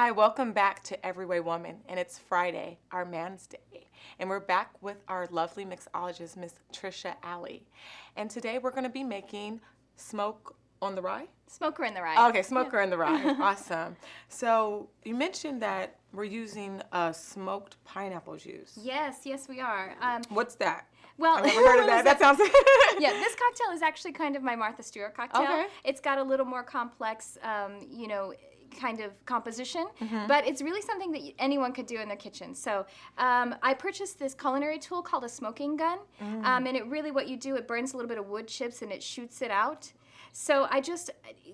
Hi, welcome back to Everywaywoman, and it's Friday, our Man's Day, and we're back with our lovely mixologist, Miss Tricia Alley. And today we're going to be making smoke on the rye? Smoker in the rye. Okay, smoker in the rye. Awesome. So you mentioned that we're using smoked pineapple juice. Yes, we are. What's that? Well, I've never heard of that. That sounds... Yeah, this cocktail is actually kind of my Martha Stewart cocktail. Okay. It's got a little more complex, kind of composition, but it's really something that anyone could do in their kitchen. So I purchased this culinary tool called a smoking gun, and it really, what you do, it burns a little bit of wood chips and it shoots it out. So I just,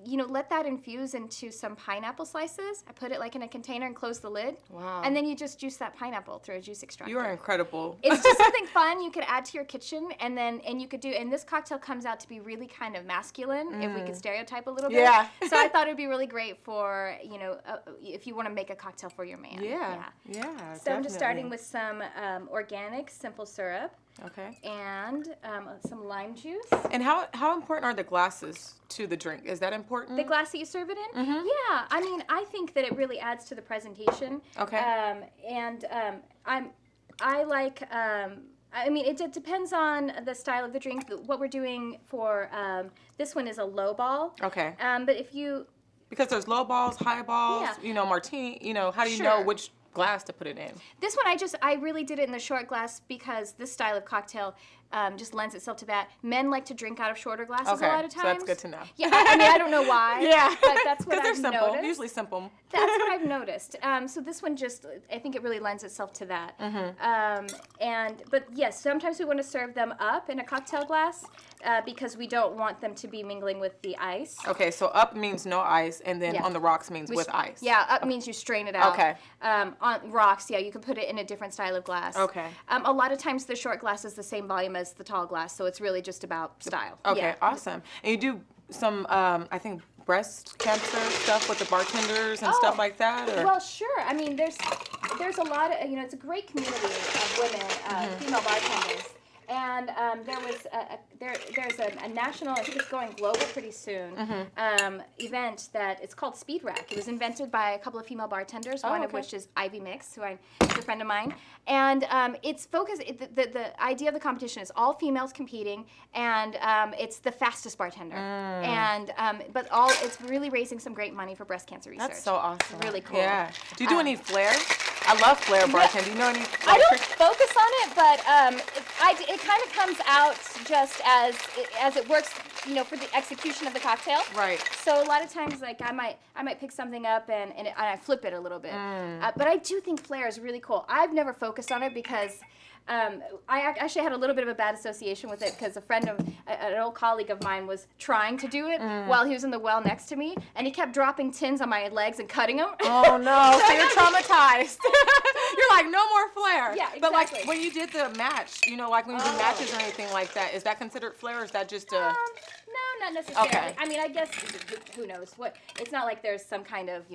let that infuse into some pineapple slices. I put it like in a container and close the lid. Wow. And then you just juice that pineapple through a juice extractor. You are incredible. It's just something fun you could add to your kitchen, and you could do, and this cocktail comes out to be really kind of masculine, if we could stereotype a little bit. Yeah. So I thought it would be really great for, if you want to make a cocktail for your man. Yeah, So definitely. I'm just starting with some organic simple syrup. Okay. And some lime juice. And how important are the glasses to the drink? Is that important? The glass that you serve it in? Yeah, I mean, I think that it really adds to the presentation. Okay. I like, it depends on the style of the drink. What we're doing for this one is a low ball. Okay. But if you... Because there's low balls, high balls, martini, how do you know which glass to put it in? This one, I really did it in the short glass because this style of cocktail just lends itself to that. Men like to drink out of shorter glasses a lot of times. So that's good to know. Yeah, I don't know why. Yeah. But that's what I've Because they're simple, noticed. usually simple. That's what I've noticed. So this one I think it really lends itself to that. But yes, sometimes we want to serve them up in a cocktail glass because we don't want them to be mingling with the ice. Okay, so up means no ice, and then on the rocks means with ice. Yeah, up means you strain it out. Okay. On rocks, you can put it in a different style of glass. Okay. A lot of times the short glass is the same volume as the tall glass, so it's really just about style. Okay, awesome. And you do some, I think, breast cancer stuff with the bartenders and stuff like that? Or? Well, sure. I mean, there's a lot of, it's a great community of women, female bartenders. And there's a national, I think it's going global pretty soon, event that it's called Speed Rack. It was invented by a couple of female bartenders, one of which is Ivy Mix, who's a friend of mine. And it's focused, the idea of the competition is all females competing, and it's the fastest bartender. And it's really raising some great money for breast cancer research. That's so awesome. Really cool. Yeah. Do you do any flair? I love flair bartending. Do you know any? I don't focus on it, but it kind of comes out just as it works, for the execution of the cocktail. Right. So a lot of times, like I might pick something up and I flip it a little bit. But I do think flair is really cool. I've never focused on it because I actually had a little bit of a bad association with it because an old colleague of mine was trying to do it while he was in the well next to me, and he kept dropping tins on my legs and cutting them. Oh no! So you're traumatized. You're like, no more flair. Yeah, exactly. But like when you did the match, like when you do matches or anything like that, is that considered flair or is that just a... No, not necessarily. Okay. I mean, I guess, who knows? It's not like there's some kind of,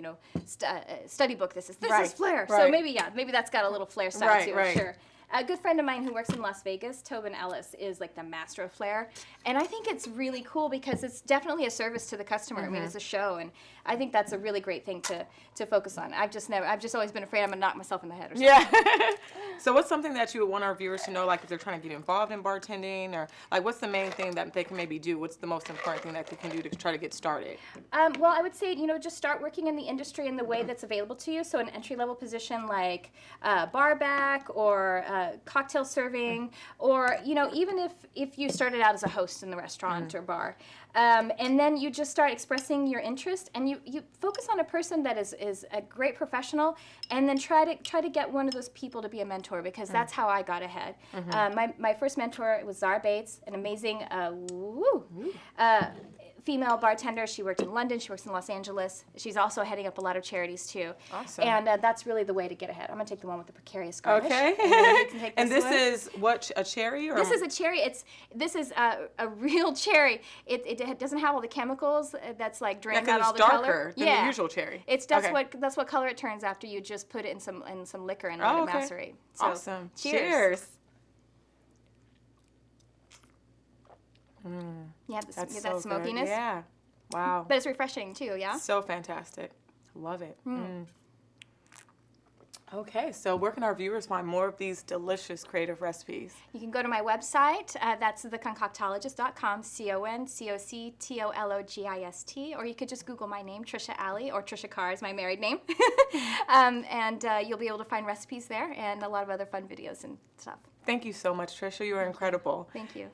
study book that says, this is flair. Right. So maybe that's got a little flair style to it, right. sure. A good friend of mine who works in Las Vegas, Tobin Ellis, is like the master of flair. And I think it's really cool because it's definitely a service to the customer. I mean, it's a show, and I think that's a really great thing to focus on. I've just always been afraid I'm going to knock myself in the head or something. Yeah. So what's something that you would want our viewers to know, like if they're trying to get involved in bartending, or like what's the main thing that they can maybe do? What's the most important thing that they can do to try to get started? Well, I would say, just start working in the industry in the way that's available to you. So an entry-level position like bar back or cocktail serving, or even if you started out as a host in the restaurant or bar, and then you just start expressing your interest, and you focus on a person that is a great professional, and then try to get one of those people to be a mentor, because that's how I got ahead. My first mentor was Zara Bates, an amazing female bartender. She worked in London. She works in Los Angeles. She's also heading up a lot of charities too. Awesome. And that's really the way to get ahead. I'm gonna take the one with the precarious garnish. Okay. And then you can take and this is what, a cherry? Or? This is a cherry. This is a real cherry. It doesn't have all the chemicals. That's like drains out all the color. It's darker than the usual cherry. That's what color it turns after you just put it in some liquor and let it macerate. So, awesome. Cheers. Yeah, that smokiness. Good. Yeah. Wow. But it's refreshing too, yeah? So fantastic. Love it. Okay, so where can our viewers find more of these delicious creative recipes? You can go to my website, that's theconcoctologist.com, CONCOCTOLOGIST, or you could just Google my name, Tricia Alley, or Tricia Carr is my married name. And you'll be able to find recipes there and a lot of other fun videos and stuff. Thank you so much, Tricia. You are incredible. Thank you.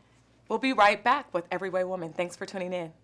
We'll be right back with Every Way Woman. Thanks for tuning in.